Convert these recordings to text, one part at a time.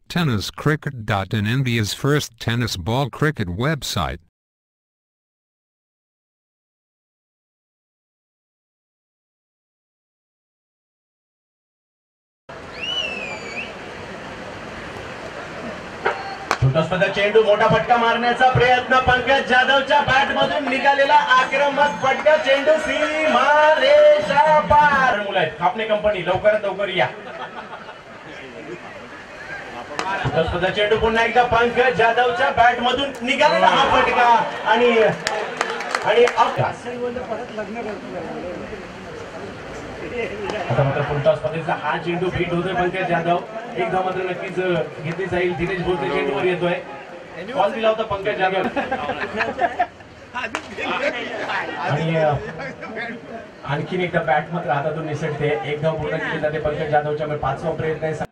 TennisCricket.in, India's first tennis ball cricket website. छोटासा चेंडू मोठा फटका मारण्याचा प्रयत्न, पंकज जाधवच्या बॅट मधून निघालेला आक्रमक फटका, चेंडू सीमारेषा पार. मुलं आहेत कापणे कंपनी, लवकरात लवकर या. छोटासा चेंडू पुन्हा एकदा पंकज जाधवच्या बॅट मधून निघालेला हा फटका आणि आता मात्र पुढच्या स्पर्धेचा हा चेंडू फिट होतोय. पंकज जाधव एकदा मात्र नक्कीच घेतली जाईल. दिनेश बोलते चेंडूवर येतोय. बॉल दिला होता पंकज जाधव आणि आणखीन एकदा बॅट मात्र हातातून निसटते. एकदा पूर्ण केली जाते पंकज जाधवच्या. 5वा प्रयत्न आहे.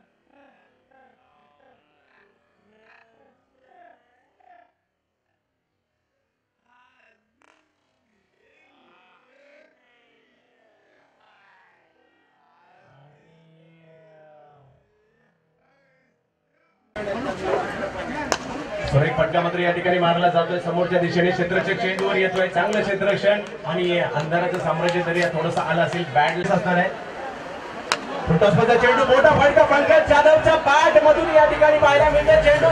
एक फटका मात्र या ठिकाणी मारला जातोय समोरच्या दिशेने. क्षेत्ररक्षक चेंडूवर येतोय. चांगलं क्षेत्ररक्षण आणि अंधाराचं साम्राज्य तरी थोडंसं आलं असेल. बॅट असणार आहे. फुटबॉलचा चेंडू मोठा फटका पंकज जाधवच्या बॅट मधून या ठिकाणी पाहायला मिळते. चेंडू